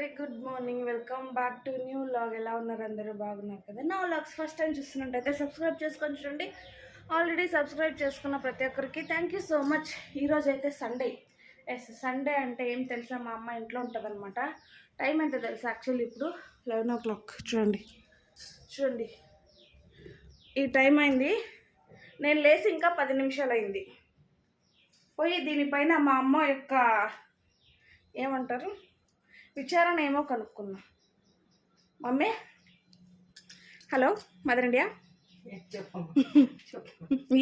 Very good morning. Welcome back to new vlog. ఎలా ఉన్నారు? అందరూ బాగున్నారు కదా? నా వ్లాగ్స్ ఫస్ట్ టైం చూస్తున్నట్టయితే సబ్స్క్రైబ్ చేసుకొని చూడండి. ఆల్రెడీ సబ్స్క్రైబ్ చేసుకున్న ప్రతి ఒక్కరికి థ్యాంక్ యూ సో మచ్. ఈరోజు అయితే సండే. సండే అంటే ఏం తెలుసా, మా అమ్మ ఇంట్లో ఉంటుందన్నమాట. టైం ఎంత తెలుసా? యాక్చువల్లీ ఇప్పుడు 11 o'clock. చూడండి ఈ టైం అయింది. నేను లేచి ఇంకా 10 నిమిషాలు అయింది. పోయి దీనిపైన మా అమ్మ యొక్క ఏమంటారు విచారణ ఏమో కనుక్కున్నా. మమ్మీ, హలో మదర్ ఇండియా,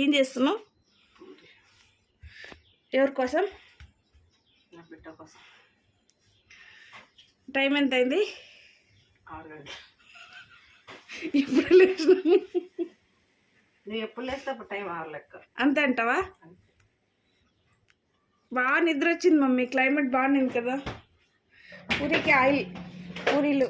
ఏం చేస్తున్నావు? ఎవరి కోసం? నా బిడ్డ కోసం. టైం ఎంత అయింది? 6 గంటలు. ఇప్పుడు లేచిన. నువ్వు ఎప్పుడు లేస్తే అప్పుడు టైం 6 లెక్క. అంతే అంటావా? బాగా నిద్ర వచ్చింది మమ్మీ. క్లైమేట్ బాగుంది కదా. పూరికి ఆయిల్, పూరీలు.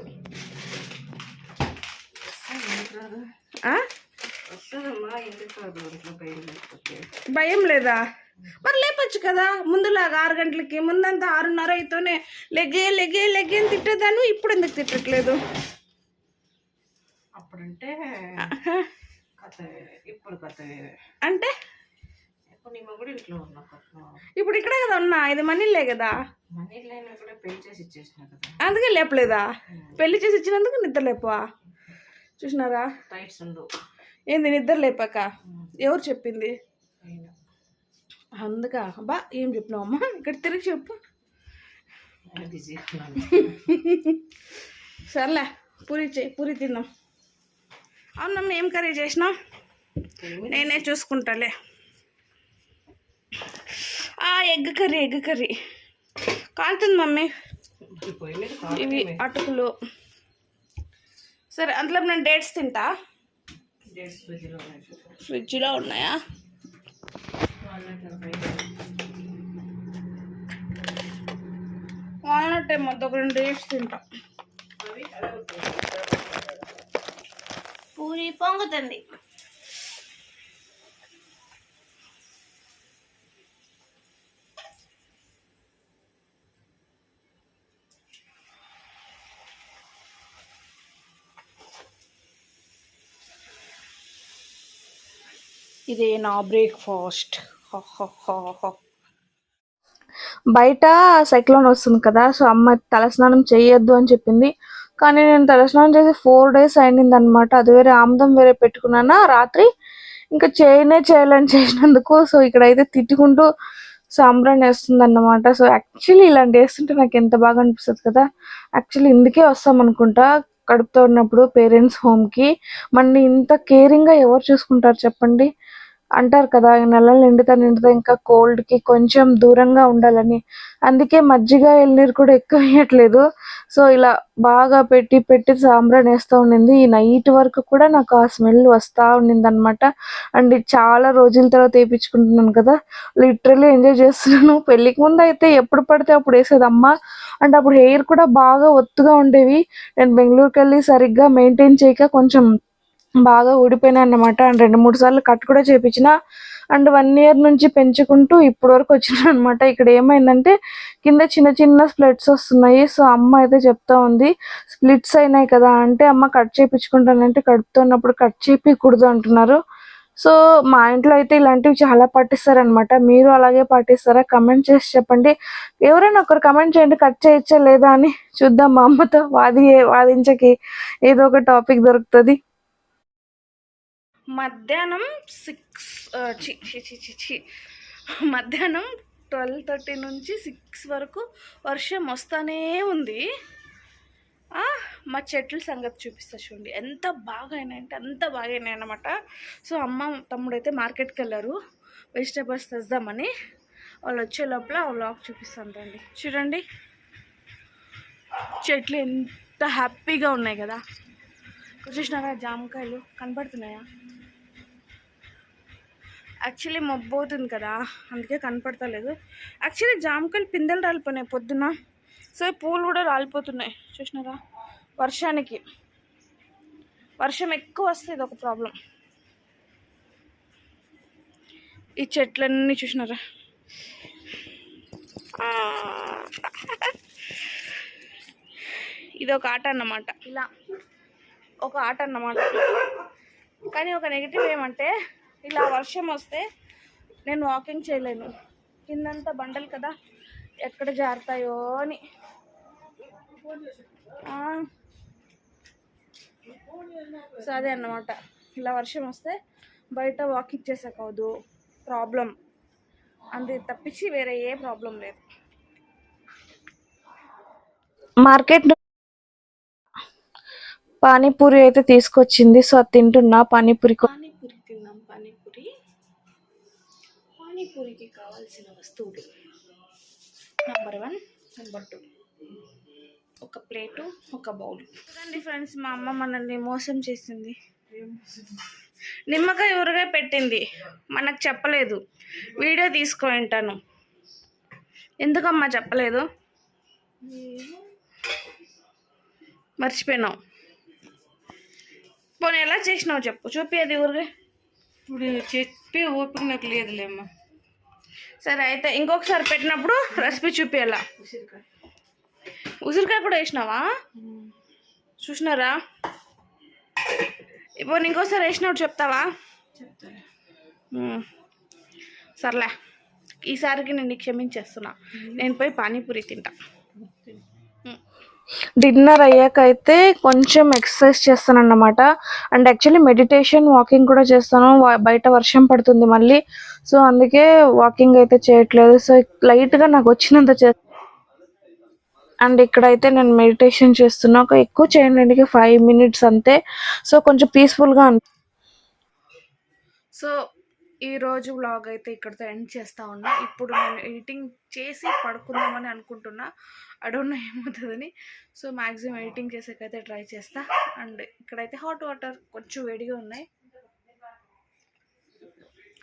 భయం లేదా? మరి లేపచ్చు కదా ముందులాగా 6 గంటలకి. ముందంతా 6:30 అయితేనే లెగే లెగే లెగే అని తిట్టేదాను. ఇప్పుడు ఎందుకు తిట్టట్లేదు? అప్పుడంటే కథ వేరే, ఇప్పుడు కథ వేరే. అంటే ఇప్పుడు నీ మొగుడు ఇంట్లో ఉన్నా, ఇప్పుడు ఇక్కడే కదా ఉన్నా. ఇది మనీలే కదా. మనీ లేని కూడా పెళ్లి చేసి ఇచ్చేసిన కదా, అందుకే లేపలేదా? పెళ్లి చేసి ఇచ్చినందుకు నిద్ర లేపా. చూసినారా? టైట్స్ ఉండు. ఏంది నిద్ర లేపాక? ఎవరు చెప్పింది? అందుకా బా ఏం చెప్పినావు అమ్మా? ఇక్కడ తిరిగి చెప్పు. సర్లే, పూరి తిందాం. అవునమ్మా, ఏం కర్రీ చేసినావు? నేనే చూసుకుంటాలే. ఎగ్ కర్రీ కాలుతుంది మమ్మీ. ఇవి అటుకులు. సరే, అందులో నేను డేట్స్ తింటా. ఫ్రిడ్జ్లో ఉన్నాయా? వాల్నట్ ఏమో ఒక 2 డేట్స్ తింటా. పూరి పొంగుతుంది. ఇదే నా బ్రేక్ఫాస్ట్. బయట సైక్లోన్ వస్తుంది కదా, సో అమ్మ తలస్నానం చేయొద్దు అని చెప్పింది. కానీ నేను తలస్నానం చేసి 4 days అయింది అనమాట. అది వేరే ఆముదం వేరే పెట్టుకున్నానా రాత్రి. ఇంకా చేయాలని చేసినందుకు. సో ఇక్కడైతే తిట్టుకుంటూ సాంబ్రాన్ని వేస్తుంది అన్నమాట. సో యాక్చువల్లీ ఇలాంటి వేస్తుంటే నాకు ఎంత బాగా అనిపిస్తుంది కదా. యాక్చువల్లీ ఇందుకే వస్తాం అనుకుంటా కడుపుతో ఉన్నప్పుడు పేరెంట్స్ హోమ్కి. మళ్ళీ ఇంత కేరింగ్గా ఎవరు చూసుకుంటారు చెప్పండి? అంటారు కదా, నెలలు నిండుతా ఇంకా కోల్డ్కి కొంచెం దూరంగా ఉండాలని. అందుకే మజ్జిగ ఎల్నీరు కూడా ఎక్కువ వేయట్లేదు. సో ఇలా బాగా పెట్టి సాంబ్రాన్ వేస్తూ ఉండింది. ఈ నైట్ వరకు కూడా నాకు ఆ స్మెల్ వస్తూ ఉండింది అనమాట. అండ్ చాలా రోజుల తర్వాత వేయించుకుంటున్నాను కదా, లిటరల్లీ ఎంజాయ్ చేస్తున్నాను. పెళ్ళికి ముందు అయితే ఎప్పుడు పడితే అప్పుడు వేసేది అమ్మ. అండ్ అప్పుడు హెయిర్ కూడా బాగా ఒత్తుగా ఉండేవి. నేను బెంగళూరుకి వెళ్ళి సరిగ్గా మెయింటైన్ చేయక కొంచెం బాగా ఊడిపోయినా అన్నమాట. అండ్ 2-3 సార్లు కట్ కూడా చేయించిన. అండ్ 1 year నుంచి పెంచుకుంటూ ఇప్పటి వరకు వచ్చిన అనమాట. ఇక్కడ ఏమైందంటే కింద చిన్న స్ప్లిట్స్ వస్తున్నాయి. సో అమ్మ అయితే చెప్తా ఉంది, స్ప్లిట్స్ అయినాయి కదా అంటే, అమ్మ కట్ చేయించుకుంటానంటే కడుపుతో ఉన్నప్పుడు కట్ చేయించకూడదు అంటున్నారు. సో మా ఇంట్లో అయితే ఇలాంటివి చాలా పాటిస్తారనమాట. మీరు అలాగే పాటిస్తారా? కమెంట్ చేసి చెప్పండి. ఎవరైనా ఒకరు కమెంట్ చేయండి, కట్ చేయొచ్చా లేదా అని. చూద్దాం, మా అమ్మతో వాదించకి ఏదో ఒక టాపిక్ దొరుకుతుంది. మధ్యాహ్నం 12:30 నుంచి 6 వరకు వర్షం వస్తూనే ఉంది. మా చెట్ల సంగతి చూపిస్తా చూడండి, ఎంత బాగా అయినాయంటే అంత బాగా అయినాయి అన్నమాట. సో అమ్మ తమ్ముడైతే మార్కెట్కి వెళ్ళారు వెజిటేబుల్స్ తెద్దామని. వాళ్ళు వచ్చే లోపల వ్లాగ్ చూపిస్తాను రండి. చూడండి చెట్లు ఎంత హ్యాపీగా ఉన్నాయి కదా. చూసినారా? జామకాయలు కనపడుతున్నాయా? యాక్చువల్లీ మబ్బు అవుతుంది కదా, అందుకే కనపడతలేదు. యాక్చువల్లీ జామకాయలు పిందెలు రాలిపోయినాయి పొద్దున. సో పూలు కూడా రాలిపోతున్నాయి. చూసినారా? వర్షం ఎక్కువ వస్తే ఇది ఒక ప్రాబ్లం. ఈ చెట్లన్నీ చూసినారా? ఇది ఒక ఆట అన్నమాట, ఇలా ఒక ఆట అన్నమాట. కానీ ఒక నెగిటివ్ ఏమంటే ఇలా వర్షం వస్తే నేను వాకింగ్ చేయలేను, కిందంతా బండలు కదా, ఎక్కడ జారుతాయో అని. సో అదే అన్నమాట, ఇలా వర్షం వస్తే బయట వాకింగ్ చేసేకూడదు, ప్రాబ్లం. అంతే తప్పించి వేరే ఏ ప్రాబ్లం లేదు. మార్కెట్ పానీపూరి అయితే తీసుకొచ్చింది, సో అది తింటున్నా. పానీపూరి తిన్నాం. పానీపూరికి కావాల్సిన వస్తువులు నెంబర్ 1, నెంబర్ 2 ఒక ప్లేటు, ఒక బౌల్. చూడండి ఫ్రెండ్స్, మా అమ్మ మనల్ని మోసం చేసింది. నిమ్మకాయ ఊరగాయ పెట్టింది, మనకు చెప్పలేదు. వీడియో తీసుకుంటాను. ఎందుకమ్మా చెప్పలేదు? మర్చిపోయినావు. పోనీ ఎలా చేసినావు చెప్పు, చూపి అది ఊరగాయ. ఇప్పుడు చెప్పి ఓపిక నాకు లేదులేమ్మా. సరే అయితే ఇంకొకసారి పెట్టినప్పుడు రెసిపీ చూపించాలా. ఉసిరికాయ కూడా వేసినావా? చూసినారా? ఇప్పుడు ఇంకోసారి వేసినప్పుడు చెప్తావా? సర్లే, ఈసారికి నేను క్షమించేస్తున్నా. నేను పోయి పానీపూరి తింటా. డిన్నర్ అయ్యాక అయితే కొంచెం ఎక్సర్సైజ్ చేస్తాను అన్నమాట. అండ్ యాక్చువల్లీ మెడిటేషన్, వాకింగ్ కూడా చేస్తాను. బయట వర్షం పడుతుంది మళ్ళీ, సో అందుకే వాకింగ్ అయితే చేయట్లేదు. సో లైట్గా నాకు వచ్చినంత అండ్ ఇక్కడైతే నేను మెడిటేషన్ చేస్తున్నా. ఒక ఎక్కువ చేయండి, 5 minutes అంతే. సో కొంచెం పీస్ఫుల్గా సో ఈరోజు వ్లాగ్ అయితే ఇక్కడితో ఎండ్ చేస్తూ ఉన్నా. ఇప్పుడు నేను ఎడిటింగ్ చేసి పడుకుందామని అనుకుంటున్నా. ఐ డోంట్ నో ఏమవుతుందని. సో మ్యాక్సిమం ఎడిటింగ్ చేసేకైతే ట్రై చేస్తా. అండ్ ఇక్కడైతే హాట్ వాటర్ కొంచెం వేడిగా ఉన్నాయి.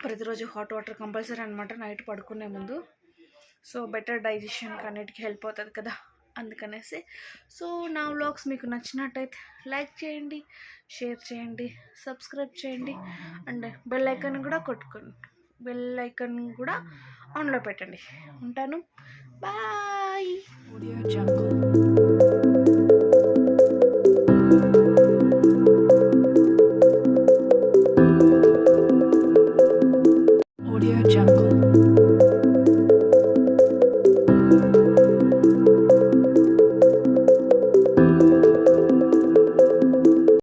ప్రతిరోజు హాట్ వాటర్ కంపల్సరీ అనమాట నైట్ పడుకునే ముందు. సో బెటర్ డైజెషన్కి అన్నిటికీ హెల్ప్ అవుతుంది కదా, అందుకనేసి. సో నా వ్లాగ్స్ మీకు నచ్చినట్టయితే లైక్ చేయండి, షేర్ చేయండి, సబ్స్క్రైబ్ చేయండి. అండ్ బెల్ ఐకాన్ కూడా కొట్టుకోండి, బెల్ ఐకాన్ కూడా ఆన్లో పెట్టండి. ఉంటాను, బాయ్.